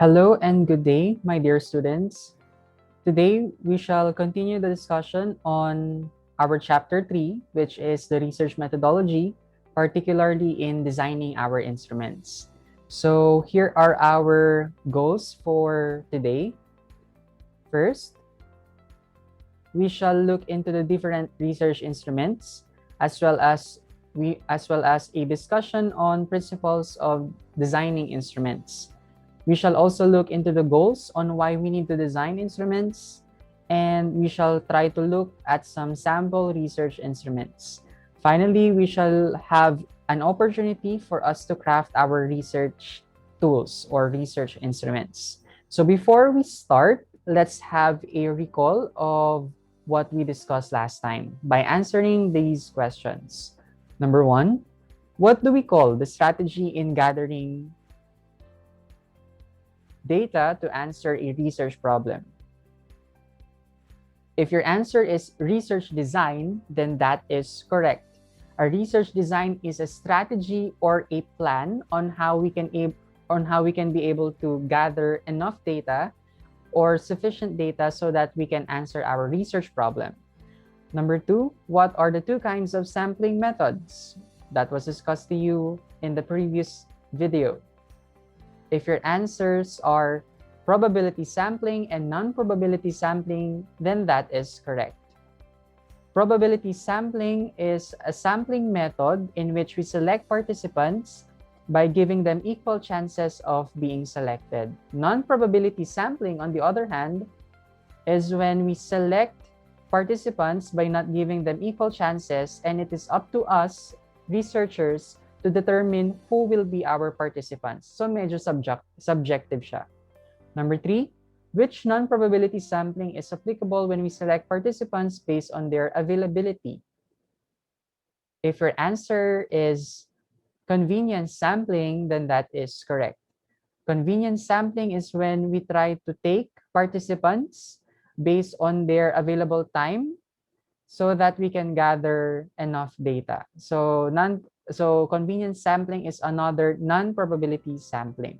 Hello and good day, my dear students. Today, we shall continue the discussion on our chapter 3, which is the research methodology, particularly in designing our instruments. So here are our goals for today. First, we shall look into the different research instruments as well as a discussion on principles of designing instruments. We shall also look into the goals on why we need to design instruments, and we shall try to look at some sample research instruments. Finally, we shall have an opportunity for us to craft our research tools or research instruments. So before we start, let's have a recall of what we discussed last time by answering these questions. Number one, what do we call the strategy in gathering data to answer a research problem? If your answer is research design, then that is correct. A research design is a strategy or a plan on how we can be able to gather enough data or sufficient data so that we can answer our research problem. Number two, what are the two kinds of sampling methods? That was discussed to you in the previous video. If your answers are probability sampling and non-probability sampling, then that is correct. Probability sampling is a sampling method in which we select participants by giving them equal chances of being selected. Non-probability sampling, on the other hand, is when we select participants by not giving them equal chances, and it is up to us, researchers, to determine who will be our participants. So medyo subjective siya. Number three, which non-probability sampling is applicable when we select participants based on their availability? If your answer is convenience sampling, then that is correct. Convenience sampling is when we try to take participants based on their available time so that we can gather enough data. So convenience sampling is another non-probability sampling.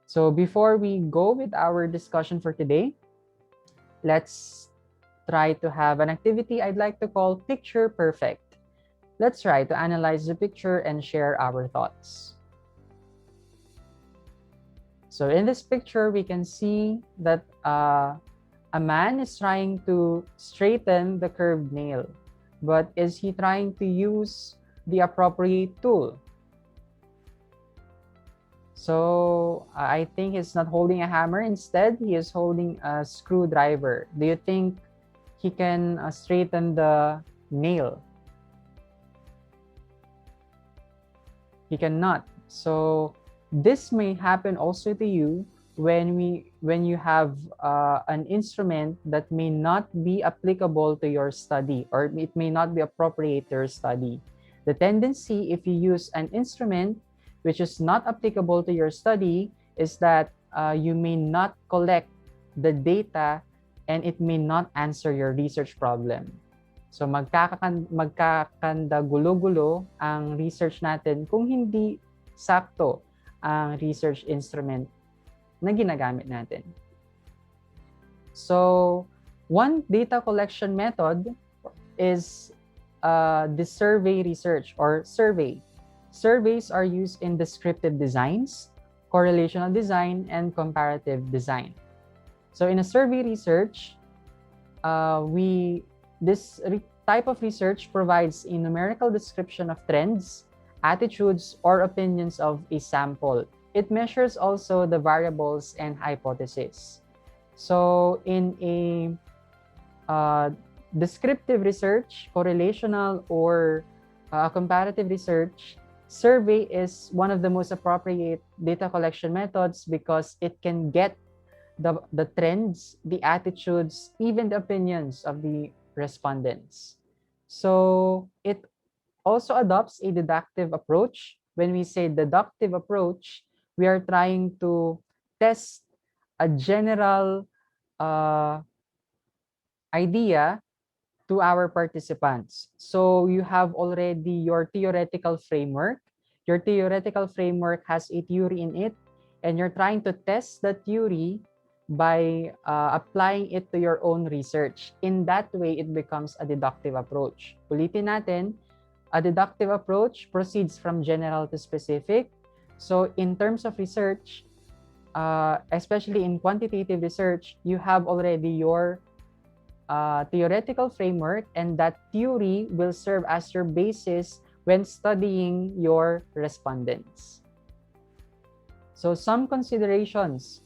So before we go with our discussion for today, let's try to have an activity I'd like to call Picture Perfect. Let's try to analyze the picture and share our thoughts. So in this picture, we can see that a man is trying to straighten the curved nail, but is he trying to use the appropriate tool? So I think he's not holding a hammer. Instead, he is holding a screwdriver. Do you think he can straighten the nail? He cannot. So this may happen also to you when you have an instrument that may not be applicable to your study, or it may not be appropriate to your study. The tendency, if you use an instrument which is not applicable to your study, is that you may not collect the data and it may not answer your research problem. So magkakanda gulo-gulo ang research natin kung hindi sakto ang research instrument na ginagamit natin. So one data collection method is the survey research or survey. Surveys are used in descriptive designs, correlational design, and comparative design. So in a survey research, this type of research provides a numerical description of trends, attitudes, or opinions of a sample. It measures also the variables and hypotheses. So in a descriptive research, correlational, or comparative research, survey is one of the most appropriate data collection methods because it can get the trends, the attitudes, even the opinions of the respondents. So it also adopts a deductive approach. When we say deductive approach, we are trying to test a general idea to our participants. So you have already your theoretical framework. Your theoretical framework has a theory in it, and you're trying to test the theory by applying it to your own research. In that way, it becomes a deductive approach. Ulitin natin, a deductive approach proceeds from general to specific. So in terms of research, especially in quantitative research, you have already your theoretical framework, and that theory will serve as your basis when studying your respondents. So some considerations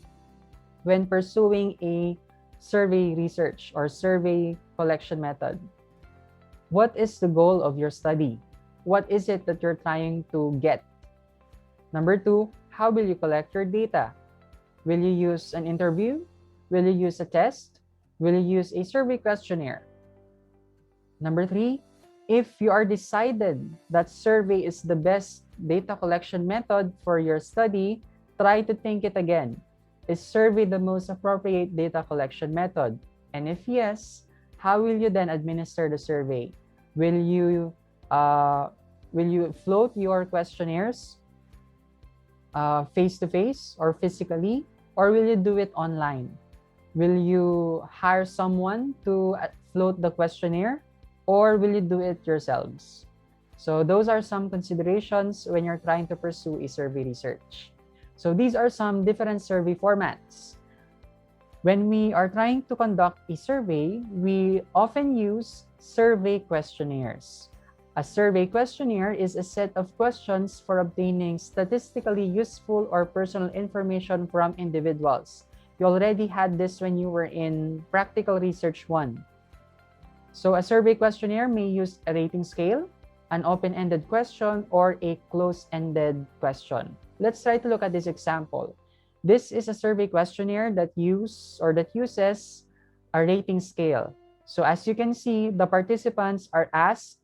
when pursuing a survey research or survey collection method. What is the goal of your study? What is it that you're trying to get? Number two, how will you collect your data? Will you use an interview? Will you use a test? Will you use a survey questionnaire? Number three, if you are decided that survey is the best data collection method for your study, try to think it again. Is survey the most appropriate data collection method? And if yes, how will you then administer the survey? Will you float your questionnaires face-to-face or physically, or will you do it online? Will you hire someone to float the questionnaire, or will you do it yourselves? So those are some considerations when you're trying to pursue a survey research. So these are some different survey formats. When we are trying to conduct a survey, we often use survey questionnaires. A survey questionnaire is a set of questions for obtaining statistically useful or personal information from individuals. You already had this when you were in Practical Research 1. So a survey questionnaire may use a rating scale, an open-ended question, or a closed-ended question. Let's try to look at this example. This is a survey questionnaire that uses a rating scale. So as you can see, the participants are asked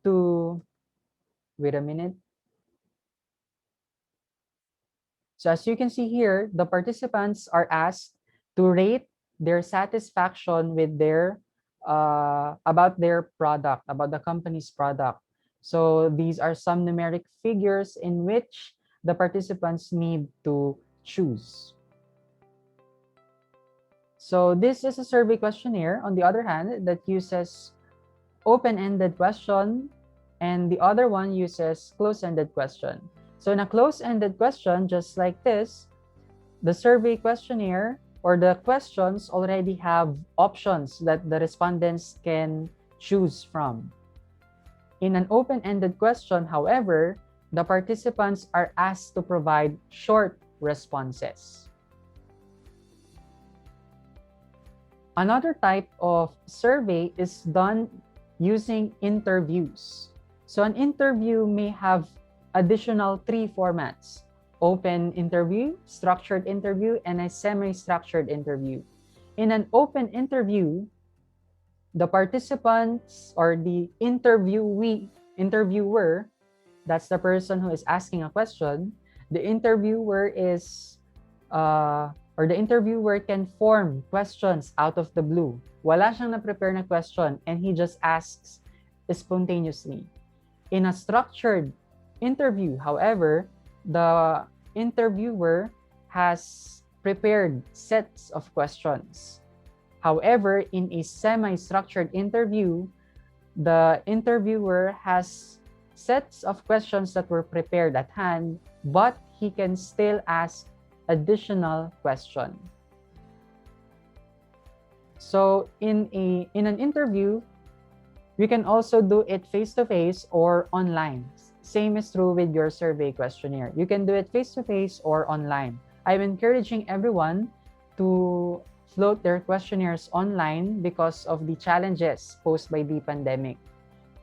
to, wait a minute. So as you can see here, the participants are asked to rate their satisfaction with their about their product, about the company's product. So these are some numeric figures in which the participants need to choose. So this is a survey questionnaire, on the other hand, that uses open-ended question, and the other one uses closed-ended question. So in a closed-ended question, just like this, the survey questionnaire or the questions already have options that the respondents can choose from. In an open-ended question, however, the participants are asked to provide short responses. Another type of survey is done using interviews. So an interview may have additional 3 formats: open interview, structured interview, and a semi-structured interview. In an open interview, the participants or the interviewer, that's the person who is asking a question, the interviewer can form questions out of the blue. Wala siyang na-prepare na question, and he just asks spontaneously. In a structured interview, however, the interviewer has prepared sets of questions. However, in a semi-structured interview, the interviewer has sets of questions that were prepared at hand, but he can still ask additional question. So in an interview, we can also do it face-to-face or online. Same is true with your survey questionnaire. You can do it face-to-face or online. I'm encouraging everyone to float their questionnaires online because of the challenges posed by the pandemic.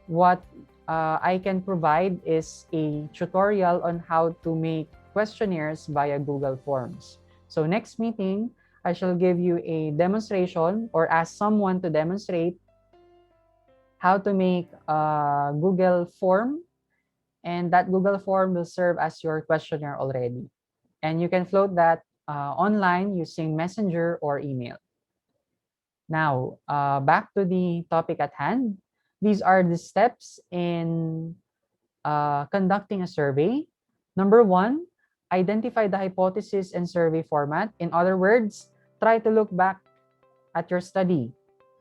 What I can provide is a tutorial on how to make questionnaires via Google Forms. So next meeting, I shall give you a demonstration or ask someone to demonstrate how to make a Google form, and that Google form will serve as your questionnaire already. And you can float that online using Messenger or email. Now, back to the topic at hand. These are the steps in conducting a survey. Number 1, identify the hypothesis and survey format. In other words, try to look back at your study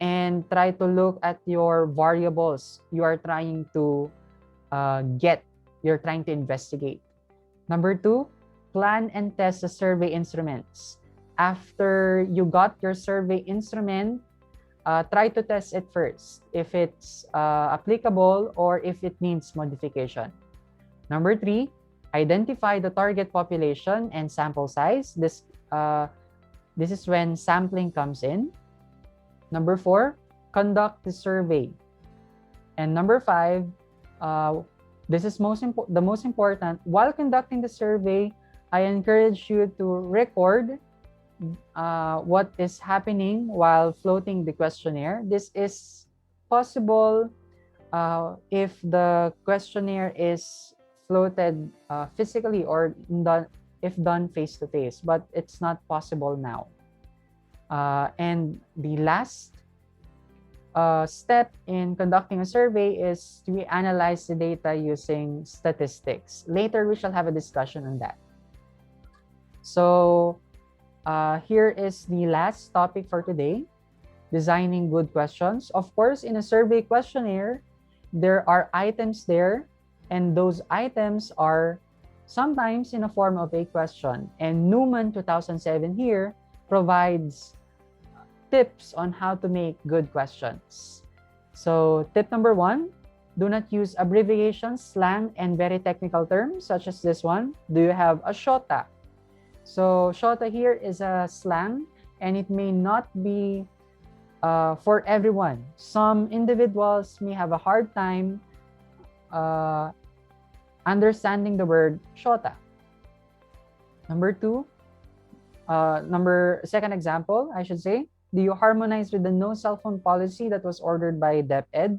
and try to look at your variables you are trying to you're trying to investigate. Number 2, plan and test the survey instruments. After you got your survey instrument, try to test it first if it's applicable or if it needs modification. Number 3, identify the target population and sample size. This is when sampling comes in. Number 4, conduct the survey. And number 5, this is the most important. While conducting the survey, I encourage you to record what is happening while floating the questionnaire. This is possible if the questionnaire is floated physically or if done face-to-face, but it's not possible now. And the last step in conducting a survey is to analyze the data using statistics. Later, we shall have a discussion on that. So here is the last topic for today, designing good questions. Of course, in a survey questionnaire, there are items there, and those items are sometimes in a form of a question. And Newman 2007 here provides tips on how to make good questions. So tip number 1, do not use abbreviations, slang, and very technical terms such as this one. Do you have a shota? So shota here is a slang, and it may not be for everyone. Some individuals may have a hard time understanding the word shota. Number 2, second example, I should say, do you harmonize with the no cell phone policy that was ordered by DepEd?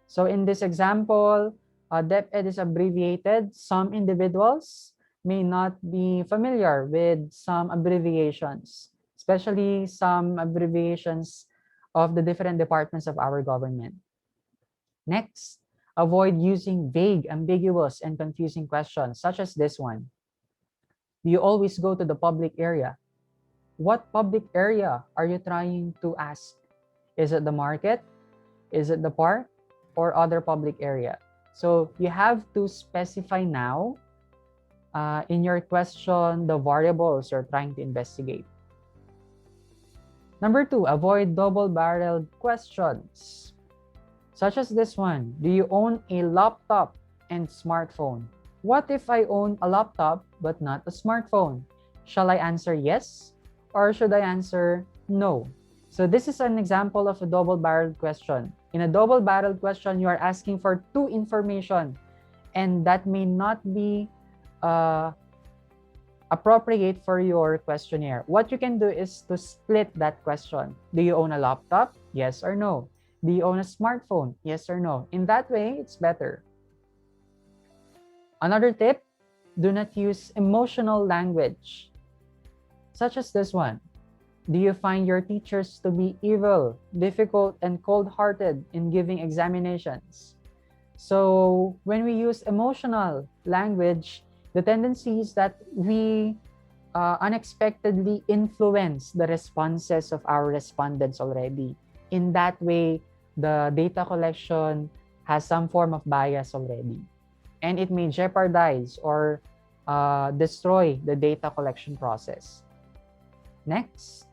So in this example, DepEd is abbreviated. Some individuals may not be familiar with some abbreviations, especially some abbreviations of the different departments of our government. Next, avoid using vague, ambiguous, and confusing questions, such as this one. Do you always go to the public area? What public area are you trying to ask? Is it the market? Is it the park? Or other public area? So you have to specify now in your question the variables you're trying to investigate. Number 2, avoid double-barreled questions, such as this one. Do you own a laptop and smartphone? What if I own a laptop but not a smartphone? Shall I answer yes, or should I answer no? So this is an example of a double-barreled question. In a double-barreled question, you are asking for 2 information, and that may not be appropriate for your questionnaire. What you can do is to split that question. Do you own a laptop? Yes or no? Do you own a smartphone? Yes or no? In that way, it's better. Another tip, do not use emotional language, such as this one. Do you find your teachers to be evil, difficult, and cold-hearted in giving examinations? So when we use emotional language, the tendency is that we unexpectedly influence the responses of our respondents already. In that way, the data collection has some form of bias already, and it may jeopardize or destroy the data collection process. Next,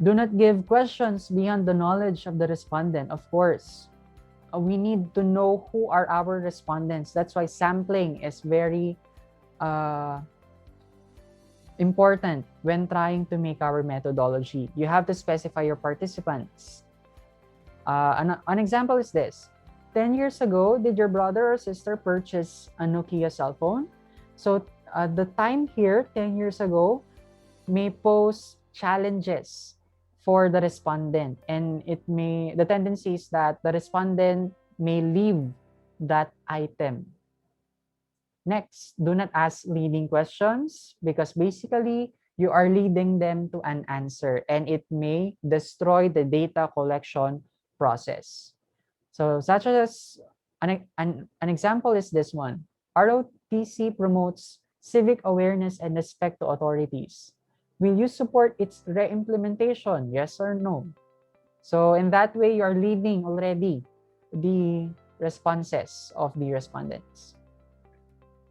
do not give questions beyond the knowledge of the respondent. Of course, we need to know who are our respondents. That's why sampling is very important when trying to make our methodology. You have to specify your participants. An example is this. 10 years ago, did your brother or sister purchase a Nokia cell phone? So the time here, 10 years ago, may pose challenges for the respondent, and the tendency is that the respondent may leave that item. Next, do not ask leading questions, because basically you are leading them to an answer, and it may destroy the data collection process. So such as an example is this one. ROTC promotes civic awareness and respect to authorities? Will you support its re-implementation? Yes or no? So in that way, you are leaving already the responses of the respondents.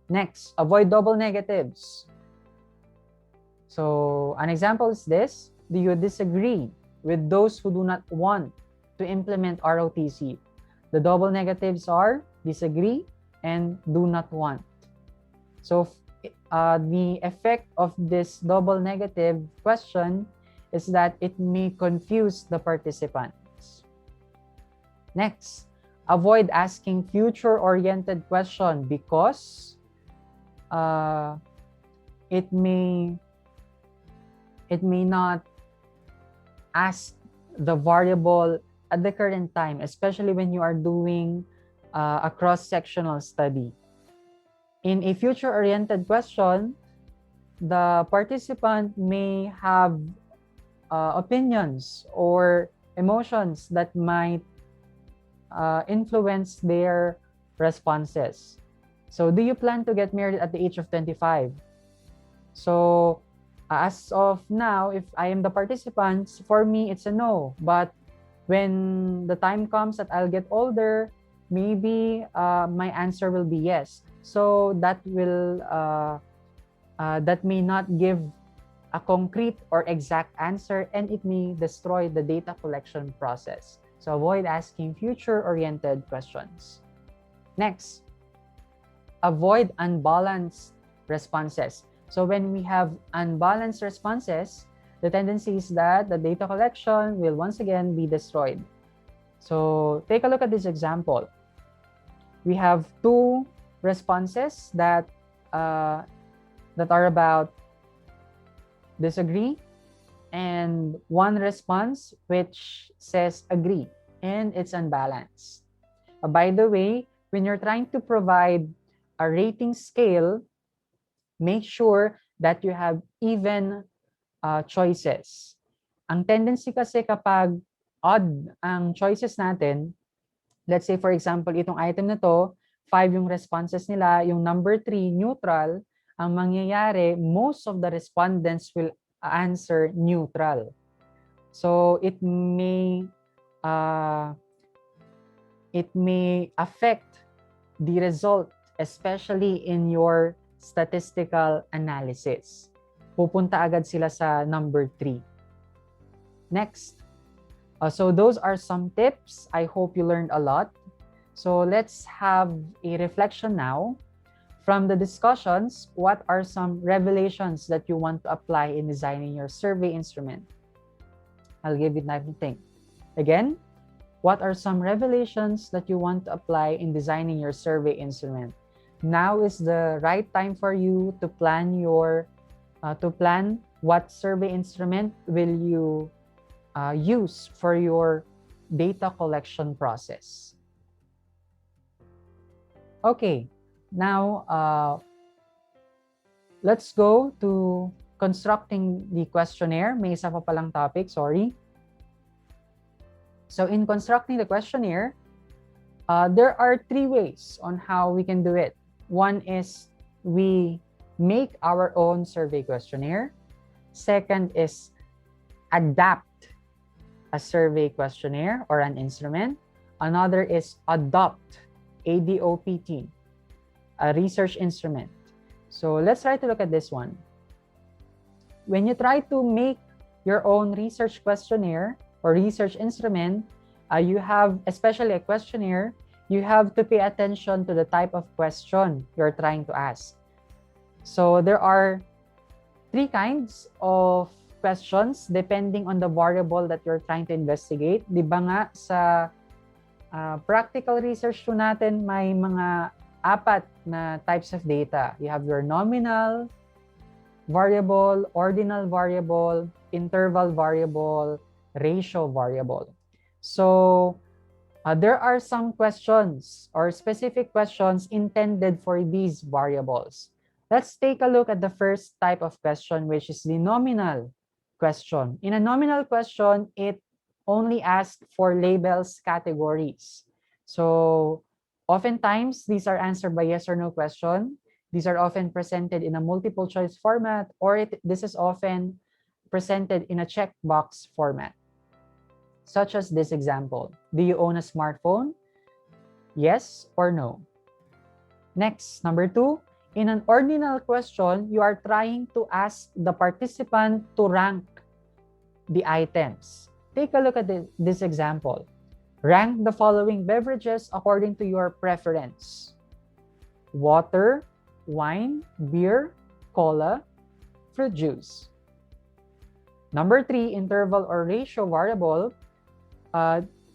Next, avoid double negatives. So an example is this: do you disagree with those who do not want to implement ROTC? The double negatives are disagree and do not want. So the effect of this double negative question is that it may confuse the participants. Next, avoid asking future-oriented question because it may not ask the variable at the current time, especially when you are doing a cross-sectional study. In a future-oriented question, the participant may have opinions or emotions that might influence their responses. So, do you plan to get married at the age of 25? So, as of now, if I am the participants, for me, it's a no. But when the time comes that I'll get older, maybe my answer will be yes. So that will that may not give a concrete or exact answer, and it may destroy the data collection process. So avoid asking future-oriented questions. Next, avoid unbalanced responses. So when we have unbalanced responses, the tendency is that the data collection will once again be destroyed. So take a look at this example. We have two responses that are about disagree, and one response which says agree, and it's unbalanced. By the way, when you're trying to provide a rating scale, make sure that you have even choices. Ang tendency kasi kapag odd ang choices natin, let's say for example, itong item na to, 5 yung responses nila, yung number 3, neutral, ang mangyayari, most of the respondents will answer neutral. So it may affect the result, especially in your statistical analysis. Pupunta agad sila sa number 3. Next. So those are some tips. I hope you learned a lot. So let's have a reflection now. From the discussions, what are some revelations that you want to apply in designing your survey instrument? I'll give it time to think. Again, what are some revelations that you want to apply in designing your survey instrument? Now is the right time for you to plan what survey instrument will you use for your data collection process. Okay, now let's go to constructing the questionnaire. May isa pa palang topic, sorry. So in constructing the questionnaire, there are 3 ways on how we can do it. One is we make our own survey questionnaire. Second is adapt a survey questionnaire or an instrument. Another is adopt, ADOPT, a research instrument. So let's try to look at this one. When you try to make your own research questionnaire or research instrument, you have, especially a questionnaire, you have to pay attention to the type of question you're trying to ask. So there are 3 kinds of questions depending on the variable that you're trying to investigate. Di ba nga sa practical research to natin, may mga 4 na types of data. You have your nominal variable, ordinal variable, interval variable, ratio variable. So there are some questions or specific questions intended for these variables. Let's take a look at the first type of question, which is the nominal question. In a nominal question, it only asks for labels categories. So oftentimes, these are answered by yes or no question. These are often presented in a multiple choice format, or this is often presented in a checkbox format, such as this example. Do you own a smartphone? Yes or no? Next, number 2, in an ordinal question, you are trying to ask the participant to rank the items. Take a look at this example. Rank the following beverages according to your preference: water, wine, beer, cola, fruit juice. Number 3, interval or ratio variable.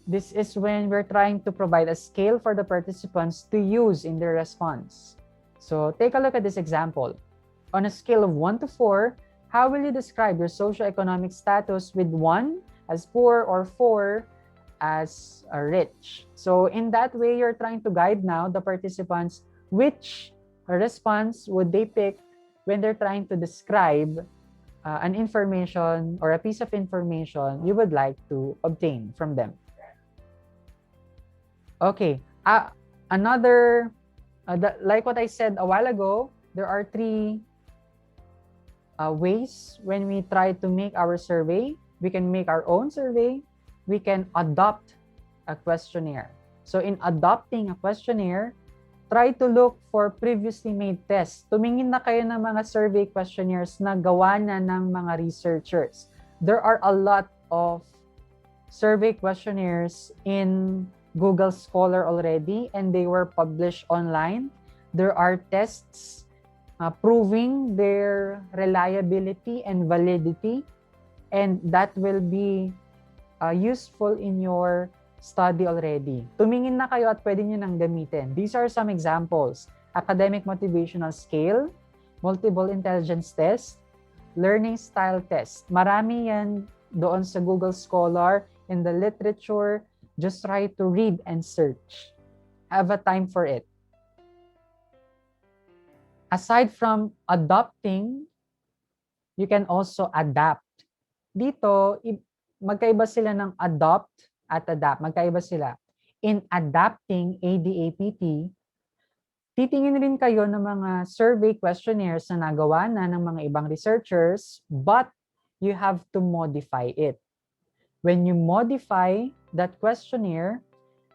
This is when we're trying to provide a scale for the participants to use in their response. So take a look at this example. On a scale of 1 to 4, how will you describe your socioeconomic status, with 1 as poor or 4 as rich? So in that way, you're trying to guide now the participants which response would they pick when they're trying to describe an information or a piece of information you would like to obtain from them. Okay, like what I said a while ago, there are 3 ways when we try to make our survey. We can make our own survey. We can adopt a questionnaire. So in adopting a questionnaire, try to look for previously made tests. Tumingin na kayo ng mga survey questionnaires na gawa na ng mga researchers. There are a lot of survey questionnaires in Google Scholar already, and they were published online. There are tests proving their reliability and validity, and that will be useful in your study already. Tumingin na kayo at pwede nyo nang gamitin. These are some examples: academic motivational scale, multiple intelligence test, learning style test. Marami yan doon sa Google Scholar. In the literature, just try to read and search. Have a time for it. Aside from adopting, you can also adapt. Dito, magkaiba sila ng adopt at adapt. Magkaiba sila. In adapting ADAPT, titingin rin kayo ng mga survey questionnaires na nagawa na ng mga ibang researchers, but you have to modify it. When you modify that questionnaire,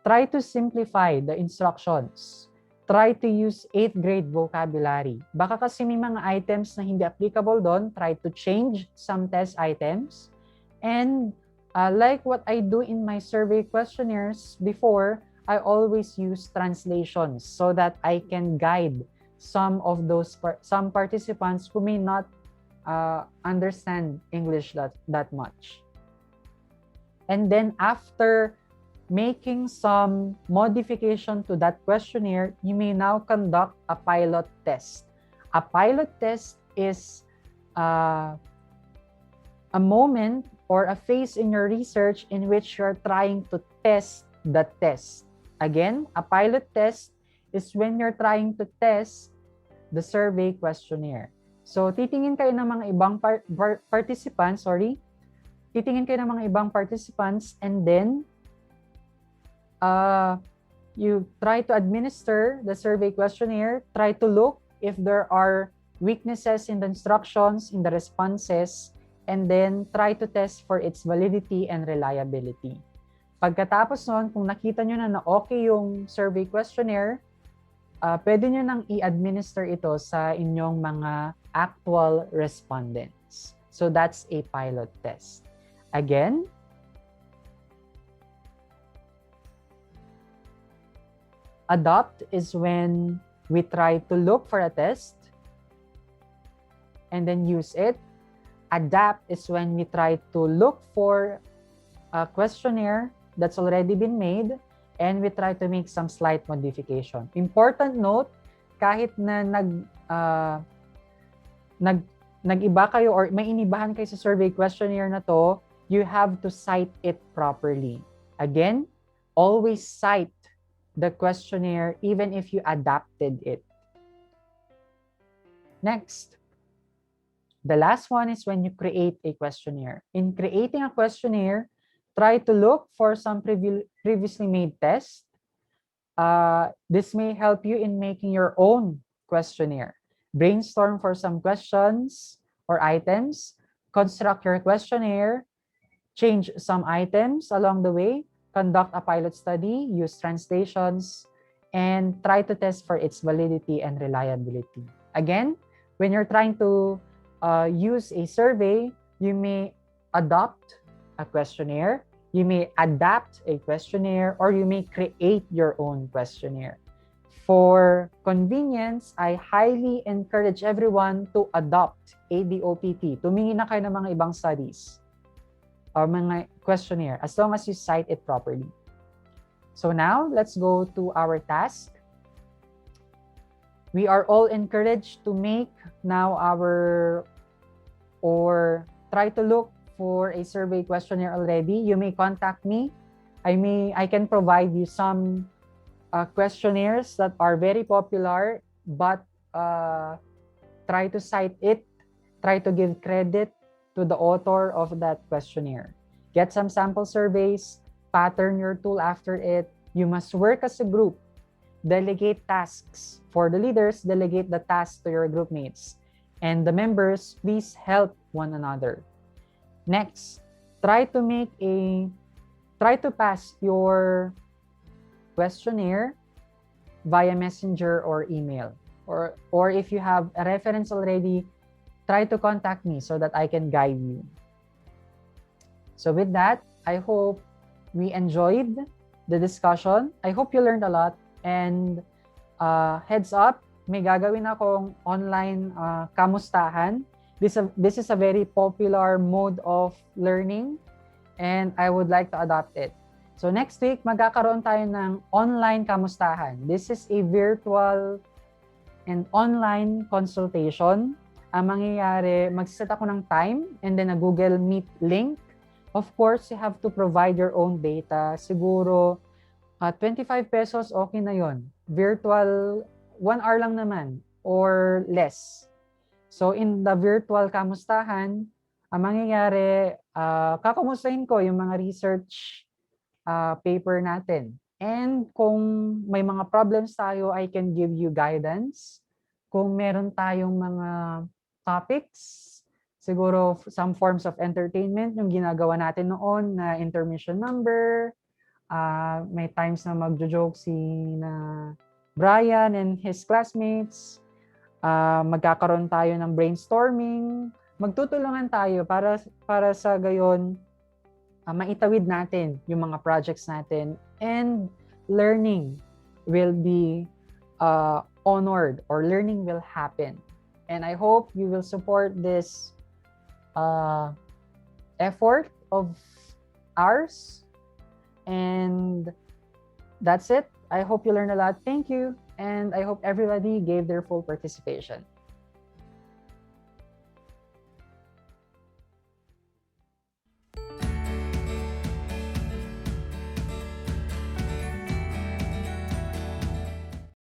try to simplify the instructions. Try to use 8th grade vocabulary. Baka kasi may mga items na hindi applicable doon, try to change some test items. And like what I do in my survey questionnaires before, I always use translations so that I can guide some of those some participants who may not understand English that much. And then after making some modification to that questionnaire, you may now conduct a pilot test. A pilot test is a moment or a phase in your research in which you're trying to test the test. Again, a pilot test is when you're trying to test the survey questionnaire. So, titingin kayo ng mga ibang participants, titingin kayo ng mga ibang participants, and then you try to administer the survey questionnaire, try to look if there are weaknesses in the instructions, in the responses, and then try to test for its validity and reliability. Pagkatapos nun, kung nakita nyo na okay yung survey questionnaire, pwede nyo nang i-administer ito sa inyong mga actual respondents. So that's a pilot test. Again, adopt is when we try to look for a test and then use it. Adapt is when we try to look for a questionnaire that's already been made and we try to make some slight modification. Important note, kahit na nag-iba kayo or may inibahan kayo sa survey questionnaire na to, you have to cite it properly. Again, always cite the questionnaire even if you adapted it. Next, the last one is when you create a questionnaire. In creating a questionnaire, try to look for some previously made tests. This may help you in making your own questionnaire. Brainstorm for some questions or items, construct your questionnaire, change some items along the way, conduct a pilot study, use translations, and try to test for its validity and reliability. Again, when you're trying to use a survey, you may adopt a questionnaire, you may adapt a questionnaire, or you may create your own questionnaire. For convenience, I highly encourage everyone to adopt ADOPT. Tumingin na kayo ng mga ibang studies or mga questionnaire as long as you cite it properly. So now, let's go to our task. We are all encouraged to make now or try to look for a survey questionnaire already. You may contact me. I can provide you some questionnaires that are very popular, but try to cite it, try to give credit to the author of that questionnaire. Get some sample surveys, pattern your tool after it. You must work as a group. Delegate tasks. For the leaders, delegate the tasks to your group mates. And the members, please help one another. Next, try to pass your questionnaire via messenger or email. Or if you have a reference already, try to contact me so that I can guide you. So with that, I hope we enjoyed the discussion. I hope you learned a lot. And heads up, may gagawin akong online kamustahan. This is a very popular mode of learning, and I would like to adopt it. So next week, magkakaroon tayo ng online kamustahan. This is a virtual and online consultation. Ang mangyayari, mag-set ako ng time and then a Google Meet link. Of course, you have to provide your own data. Siguro, 25 pesos, okay na yon. Virtual, 1 hour lang naman or less. So in the virtual kamustahan, ang mangyayari, kakumustahin ko yung mga research paper natin. And kung may mga problems tayo, I can give you guidance. Kung meron tayong mga topics, siguro some forms of entertainment, yung ginagawa natin noon na intermission number, may times na magjo-joke si na Brian and his classmates, magkakaroon tayo ng brainstorming, magtutulungan tayo para sa gayon maitawid natin yung mga projects natin, and learning will be honored, or learning will happen. And I hope you will support this effort of ours. And that's it. I hope you learned a lot. Thank you. And I hope everybody gave their full participation.